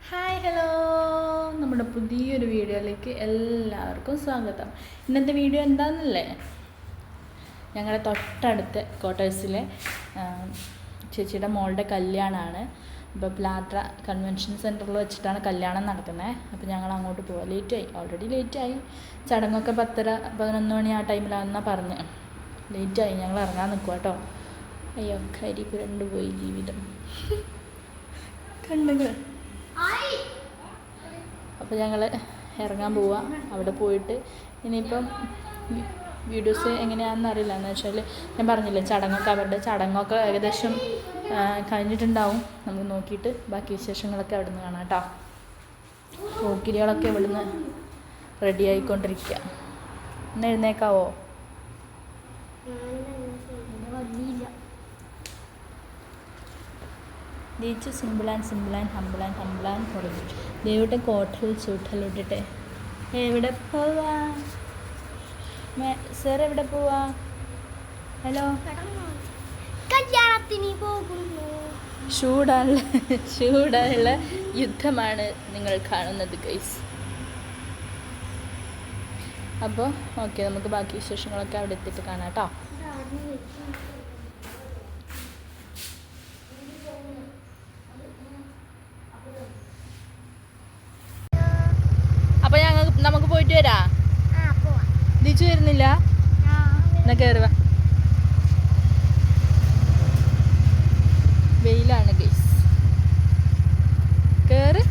Hi hello, നമ്മുടെ പുതിയൊരു വീഡിയോയിലേക്ക് എല്ലാവർക്കും സ്വാഗതം. ഇന്നത്തെ വീഡിയോ എന്താണെന്നല്ലേ, ഞങ്ങളുടെ തൊട്ടടുത്ത ക്വാർട്ടേഴ്സിലെ ചേച്ചിയുടെ മോളുടെ കല്യാണമാണ്. ഇപ്പോൾ പ്ലാട്ര കൺവെൻഷൻ സെൻറ്ററിൽ വെച്ചിട്ടാണ് കല്യാണം നടക്കുന്നത്. അപ്പോൾ ഞങ്ങൾ അങ്ങോട്ട് പോകാം. ഓൾറെഡി ലേറ്റായി. ചടങ്ങൊക്കെ 10-11 മണി ആ ടൈമിലാണെന്നാണ് പറഞ്ഞ്. ലേറ്റായി, ഞങ്ങൾ ഇറങ്ങാൻ നിൽക്കുക കേട്ടോ. അയ്യോ, കരി പുരണ്ടു പോയി ജീവിതം കണ്ണുകൾ. അപ്പോൾ ഞങ്ങൾ ഇറങ്ങാൻ പോവാം. അവിടെ പോയിട്ട് ഇനിയിപ്പം വീഡിയോസ് എങ്ങനെയാണെന്ന് അറിയില്ല. എന്ന് വെച്ചാൽ ഞാൻ പറഞ്ഞില്ലേ, അവരുടെ ചടങ്ങൊക്കെ ഏകദേശം കഴിഞ്ഞിട്ടുണ്ടാവും. നമുക്ക് നോക്കിയിട്ട് ബാക്കി വിശേഷങ്ങളൊക്കെ അവിടെ നിന്ന് കാണാം കേട്ടോ. പോക്കിരികളൊക്കെ ഇവിടുന്ന് റെഡി ആയിക്കൊണ്ടിരിക്കുക. ഒന്ന് എഴുന്നേക്കാവോ? ദീച്ചു സിമ്പിൾ ആൻഡ് ഹമ്പിൾ ആൻഡ് കുറഞ്ഞു ദേവിടെ കോട്ടൽ ചൂട്ടലിട്ടിട്ട് എവിടെ പോവാ സാർ? എവിടെ പോവാ? ഹലോ, കല്യാണത്തിന് പോകുന്നു. ചൂടുള്ള യുദ്ധമാണ് നിങ്ങൾ കാണുന്നത് ഗൈസ്. അപ്പോൾ ഓക്കെ, നമുക്ക് ബാക്കി വിശേഷങ്ങളൊക്കെ അവിടെ എത്തിയിട്ട് കാണാം കേട്ടോ. അപ്പോൾ നമുക്ക് പോയിട്ട് വരാം. തിരിച്ചു വരുന്നില്ല? എന്നാ കയറുക. വെയിലാണ് ഗൈസ്. കയറ്.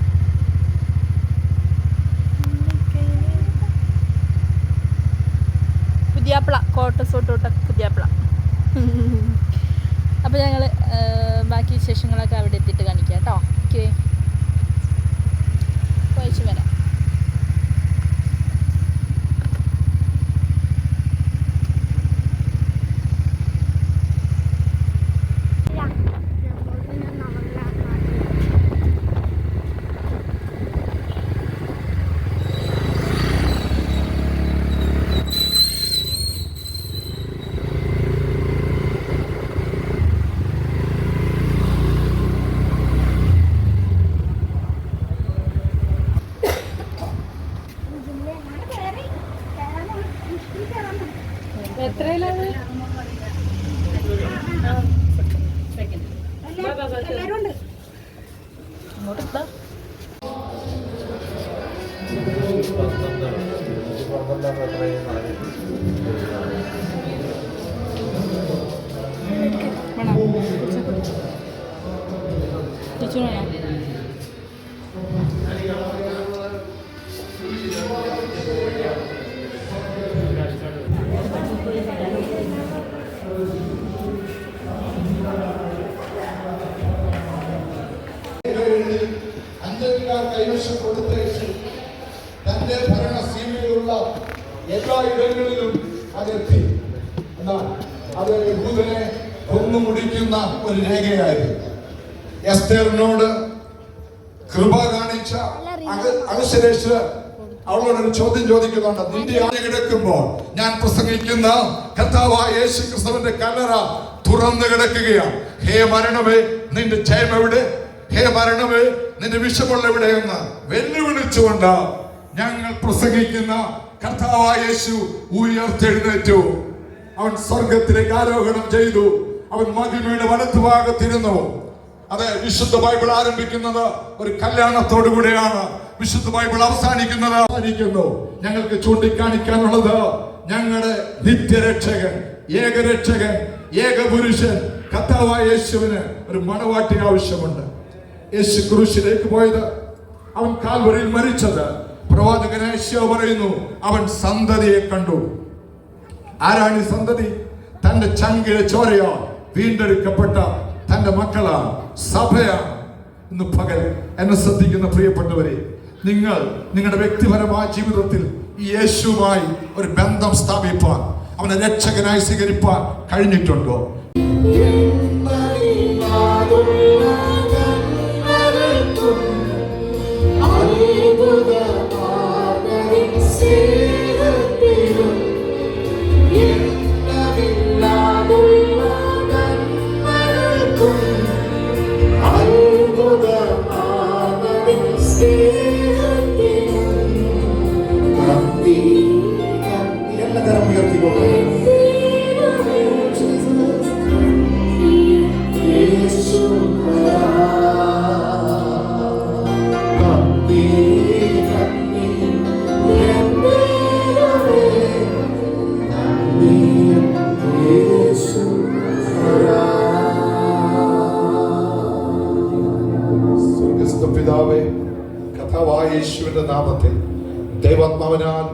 പുതിയാപ്പിള കോട്ടസോട്ടോട്ട പുതിയാപ്പിള. അപ്പോൾ ഞങ്ങൾ ബാക്കി വിശേഷങ്ങളൊക്കെ അവിടെ എത്തിയിട്ട് കാണിക്കാം കേട്ടോ. ഓക്കെ, പോയിച്ചു വരാം. എത്രയിലാണ്? അങ്ങോട്ടെത്താ. ടീച്ചർ വേണം. കൈവശം കൊടുത്തയച്ചു. തന്റെ ഭരണസീമയിലുള്ള എല്ലാ ഇടങ്ങളിലും അതെത്തി. എന്നാൽ അത് യഹൂദനെ കൊന്നുമുടിക്കുന്ന ഒരു രേഖയായിരുന്നു. എസ്തേറിനോട് കൃപ കാണിച്ച അഹശ്വേരോഷ് അവളോടൊരു ചോദ്യം ചോദിക്കുന്നുണ്ട്. നിന്റെ ആഞ്ഞു കിടക്കുമ്പോൾ ഞാൻ പ്രസംഗിക്കുന്ന കർത്താവായ യേശു ക്രിസ്തുവിന്റെ കല്ലറ തുറന്നു കിടക്കുകയാണ്. ഹേ മരണമേ, നിന്റെ ജയം എവിടെ? ഹേ മരണമേ, നിന്റെ വിഷമുള്ള എവിടെയെന്ന് വെല്ലുവിളിച്ചുകൊണ്ട് ഞങ്ങൾ പ്രസംഗിക്കുന്ന കർത്താവായ യേശു ഉയർത്തെഴുന്നേറ്റു. അവൻ സ്വർഗത്തിലേക്ക് ആരോഹണം ചെയ്തു. അവൻ മഹിമയുടെ വലത്തുഭാഗത്തിരുന്നു. അതെ, വിശുദ്ധ ബൈബിൾ ആരംഭിക്കുന്നത് ഒരു കല്യാണത്തോടു കൂടെയാണ്. വിശുദ്ധ ബൈബിൾ അവസാനിക്കുന്നു. ഞങ്ങൾക്ക് ചൂണ്ടിക്കാണിക്കാനുള്ളത് ഞങ്ങളുടെ നിത്യരക്ഷകൻ, ഏകരക്ഷകൻ, ഏകപുരുഷൻ കർത്താവായ യേശുവിന് ഒരു മണവാട്ടി ആവശ്യമുണ്ട്. യേശു ക്രൂശിലേക്ക് പോയത്, അവൻ കാൽവരിയിൽ മരിച്ചത്, പ്രവാചകനായ യേശയ്യാ പറയുന്നു, അവൻ സന്തതിയെ കണ്ടു. ആരാണ് ഈ സന്തതി? തന്റെ ചങ്കിലെ ചോരയാ വീണ്ടെടുക്കപ്പെട്ട തന്റെ മക്കളാണ്, സഭയാണ്. ഇന്ന് പകൽ എന്നെ ശ്രദ്ധിക്കുന്ന പ്രിയപ്പെട്ടവരെ, നിങ്ങൾ നിങ്ങളുടെ വ്യക്തിപരമായ ജീവിതത്തിൽ ഈ യേശുവുമായി ഒരു ബന്ധം സ്ഥാപിപ്പാൻ, അവനെ രക്ഷകനായി സ്വീകരിപ്പാൻ കഴിഞ്ഞിട്ടുണ്ടോ? നന്ദി നന്ദി. എല്ലാ കരം ഉയർത്തിക്കോട്ടെ. പിതാവേ, കർത്താവായ യേശുവിന്റെ നാമത്തിൽ ദൈവാത്മാവിനാൽ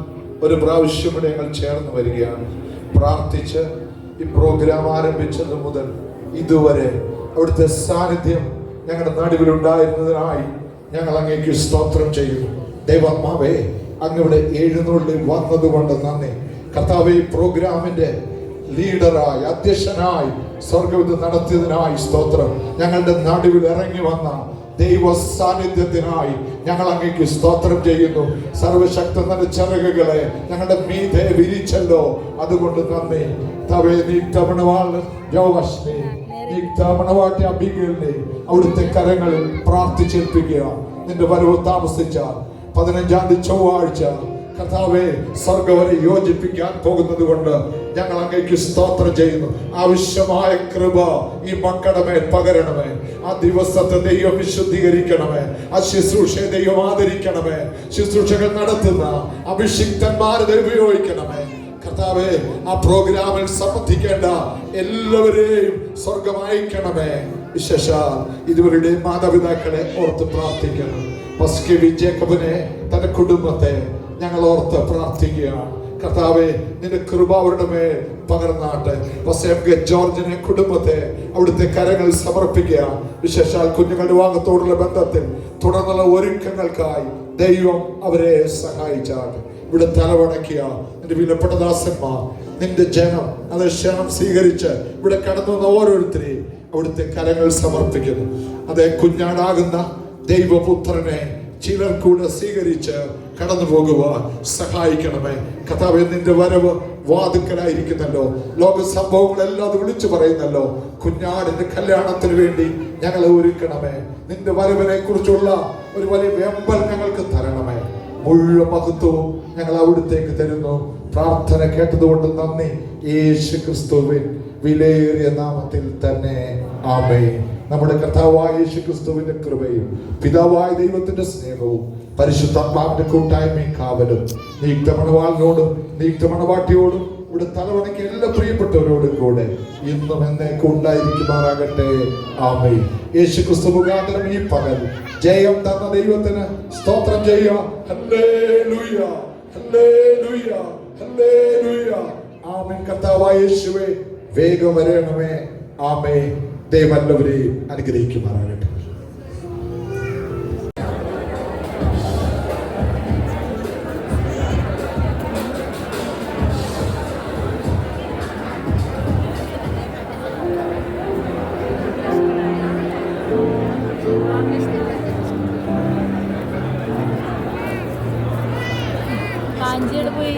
ഒരു പ്രാവശ്യം കൂടെ ഞങ്ങൾ ചേർന്ന് വരികയാണ്. പ്രാർത്ഥിച്ച് ഈ പ്രോഗ്രാം ആരംഭിച്ചത് മുതൽ ഇതുവരെ അവിടുത്തെ സാന്നിധ്യം ഞങ്ങളുടെ നടുവിലുണ്ടായിരുന്നതിനായി ഞങ്ങൾ അങ്ങേക്ക് സ്തോത്രം ചെയ്യുന്നു. ദൈവാത്മാവേ, അങ്ങയുടെ എഴുന്നള്ളി വന്നതുകൊണ്ട് നന്ദി. കർത്താവേ, ഈ പ്രോഗ്രാമിന്റെ ലീഡറായി അധ്യക്ഷനായി സ്വർഗ്ഗവിധി നടത്തിയതിനായി സ്തോത്രം. ഞങ്ങളുടെ നടുവിൽ ഇറങ്ങി വന്ന ദൈവ സാന്നിധ്യത്തിനായി ഞങ്ങൾ അങ്ങേക്ക് സ്തോത്രം ചെയ്യുന്നു. സർവശക്തന്റെ ചിറകുകളെ ഞങ്ങളുടെ മീതെ വിരിച്ചല്ലോ, അതുകൊണ്ട് നന്ദി. തവേ നീ തവണവാള് യോവശ്മി നീ തവണവാട്ടി അബിഗലിനെ അവിടുത്തെ കരങ്ങളിൽ പ്രാർത്ഥിച്ചേൽപ്പിക്കുക. നിന്റെ വരവ് താമസിച്ചാൽ 15-ാം തീയതി ചൊവ്വാഴ്ച കർത്താവെ സ്വർഗ്ഗം വരെ യോജിപ്പിക്കാൻ പോകുന്നത് കൊണ്ട് ഞങ്ങൾ അങ്ങേക്ക് സ്തോത്രം ചെയ്യുന്നു. ആവശ്യമായ കൃപ ഈ മക്കളുടെ മേൽ പകരണമേ. ആ ദിവസത്തെ ദൈവം വിശുദ്ധീകരിക്കണമേ. ആ ശുശ്രൂഷയെ ദൈവം ആദരിക്കണമേ. ശുശ്രൂഷകൾ നടത്തുന്ന അഭിഷിക്തന്മാരെ ദൈവം ഉപയോഗിക്കണമേ. കർത്താവേ, ആ പ്രോഗ്രാമിൽ സംബന്ധിക്കേണ്ട എല്ലാവരെയും സ്വർഗ്ഗം അയക്കണമേ. വിശേഷാൽ ഇതുവരുടെ മാതാപിതാക്കളെ ഓർത്ത് പ്രാർത്ഥിക്കണം. പസ്കെവി ജേക്കബിനെ, തന്റെ കുടുംബത്തെ ഞങ്ങൾ ഓർത്ത് പ്രാർത്ഥിക്കുകയാണ്. കർത്താവേ, നിന്റെ കൃപ അവരുടെ മേൽ പകർന്നാട്ടെ. ജോർജിനെ കുടുംബത്തെ അവിടുത്തെ കരങ്ങളിൽ സമർപ്പിക്കുക. വിശേഷാൽ കുഞ്ഞുങ്ങളുടെ വിവാഹത്തോടുള്ള ബന്ധത്തിൽ തുടർന്നുള്ള ഒരുക്കങ്ങൾക്കായി ദൈവം അവരെ സഹായിച്ചാട്ടെ. ഇവിടെ തലവണക്കിയ നിന്റെ വിലപ്പെട്ട ദാസന്മാർ, നിന്റെ ജനം അത് ക്ഷണം സ്വീകരിച്ച് ഇവിടെ കടന്നു വന്ന ഓരോരുത്തരെയും അവിടുത്തെ കരങ്ങൾ സമർപ്പിക്കുന്നു. അതേ കുഞ്ഞാടാകുന്ന ദൈവപുത്രനെ ചിലർ കൂടെ സ്വീകരിച്ച് കടന്നു പോകുവാൻ സഹായിക്കണമേ. കർത്താവേ, നിന്റെ വരവ് വാതുക്കലായിരിക്കുന്നല്ലോ. ലോക സംഭവങ്ങളെല്ലാം അത് വിളിച്ചു പറയുന്നല്ലോ. കുഞ്ഞാടിന്റെ കല്യാണത്തിന് വേണ്ടി ഞങ്ങളെ ഒരുക്കണമേ. നിന്റെ വരവിനെ കുറിച്ചുള്ള ഒരു വലിയ വെമ്പൽ ഞങ്ങൾക്ക് തരണമേ. മുഴുവൻ മഹത്വവും ഞങ്ങൾ അവിടുത്തേക്ക് തരുന്നു. പ്രാർത്ഥന കേട്ടതുകൊണ്ട് നന്ദി. യേശു ക്രിസ്തുവിൻ വിലയേറിയ നാമത്തിൽ തന്നെ ആമേൻ. നമ്മുടെ കർത്താവായ യേശു ക്രിസ്തുവിന്റെ കൃപയും പിതാവായ ദൈവത്തിന്റെ സ്നേഹവും പരിശുദ്ധാത്മാവിന്റെ കൂട്ടായ്മയും കാവലും നീക്തമണവാളിനോടും നീക്തമണവാട്ടിയോടും ഇവിടെ തലവണയ്ക്ക് എല്ലാ പ്രിയപ്പെട്ടവരോടും കൂടെ ഇന്നും എന്നേക്കും ഉണ്ടായിരിക്കുമാറാകട്ടെ. ആമേൻ. യേശു ക്രിസ്തു മുഖാന്തരം ഈ പകൽ ജയം തന്ന ദൈവത്തിന് സ്തോത്രം ചെയ്യുക. Hallelujah, hallelujah, hallelujah. ആമേൻ. കർത്താവായ യേശുവേ, വേഗം വരണമേ. ആമേൻ. ദൈവം എല്ലാവരെയും അനുഗ്രഹിക്കുമാറാകട്ടെ. കാഞ്ചിയുടെ പോയി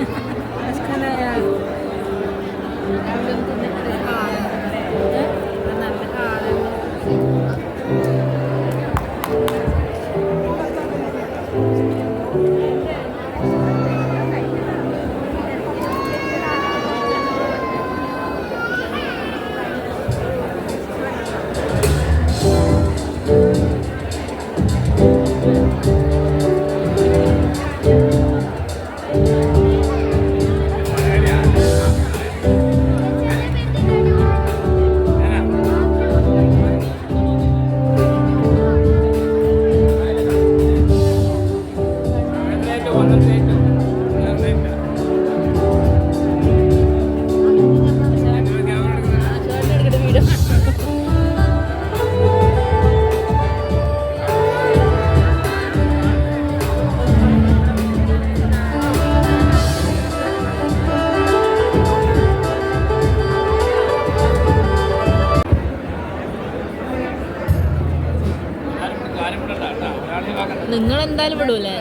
നിങ്ങൾ എന്തായാലും വിടൂലേ?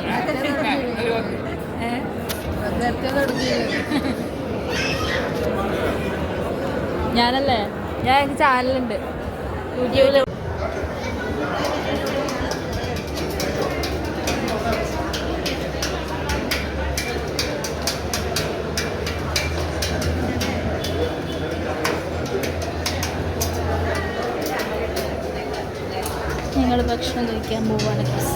ഞാനല്ലേ, ഞാൻ എനിക്ക് ചാനലുണ്ട് യൂട്യൂബിൽ. കഴിക്കാൻ പോവുകയാണ് ഗൈസ്.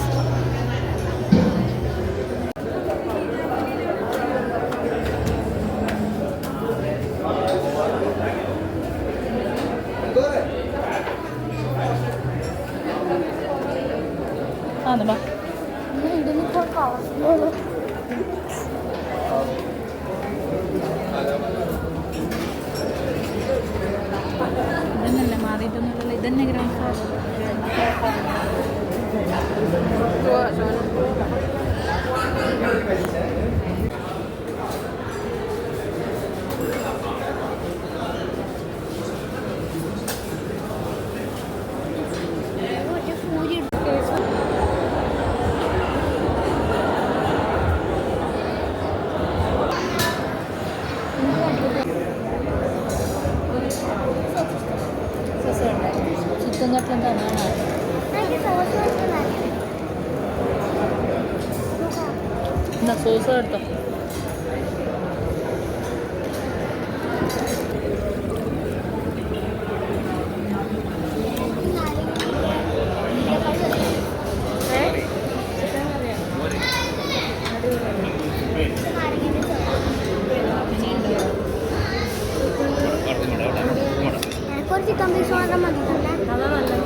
ബാ ഇതന്നല്ല മാറിയിട്ടൊന്നുമില്ലല്ലോ. ഇതന്നെ ഗ്രൗണ്ട് ഫ്ലോർ. ചിക്കൻ കട്ട്ലറ്റ് തന്നെയാണ്. എന്നാ സോസ് എടുത്തോ. ചിക്കൻ പീസ് മാത്രം മതി. അതാ നല്ലത്.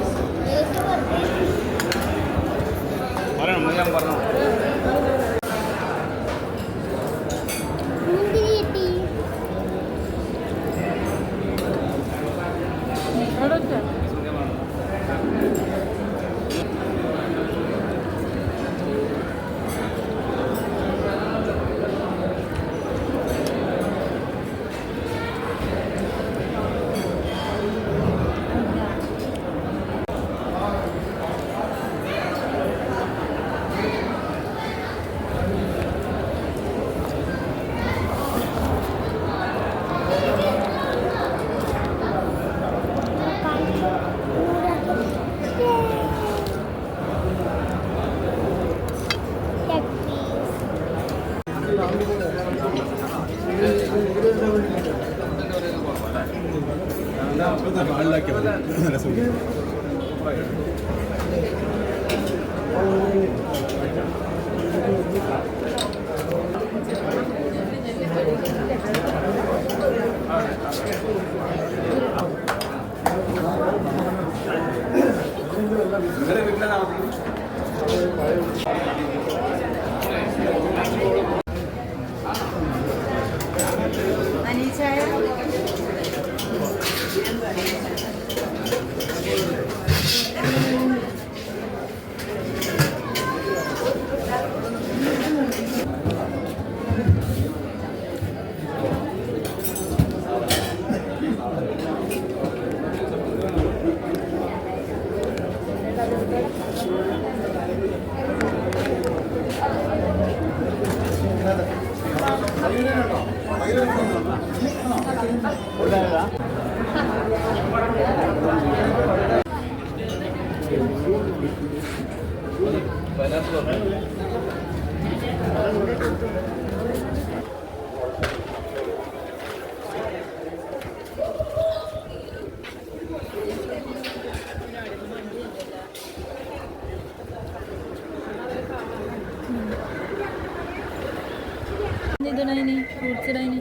ഇതിടാനി ഫ്രൂട്ട്സ് ഇടാനി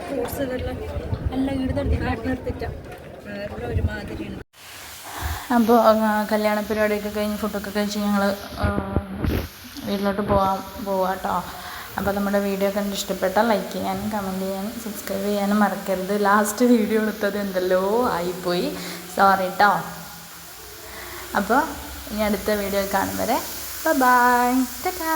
ഫ്രൂട്ട്സ് ഇതെല്ലാം എല്ലാം ഇടുന്നെടുത്തിട്ട ഒരുമാതിരി ഉണ്ട്. അപ്പോൾ കല്യാണ പരിപാടിയൊക്കെ കഴിഞ്ഞ് ഫുഡൊക്കെ കഴിച്ച് ഞങ്ങൾ വീട്ടിലോട്ട് പോവാട്ടോ. അപ്പോൾ നമ്മുടെ വീഡിയോ കണ്ട് ഇഷ്ടപ്പെട്ടാൽ ലൈക്ക് ചെയ്യാനും കമൻറ്റ് ചെയ്യാനും സബ്സ്ക്രൈബ് ചെയ്യാനും മറക്കരുത്. ലാസ്റ്റ് വീഡിയോ എടുത്തത് എന്തെല്ലോ ആയിപ്പോയി, സോറി കേട്ടോ. അപ്പോൾ ഇനി അടുത്ത വീഡിയോ കാണും വരെ ബൈ, ടാറ്റാ.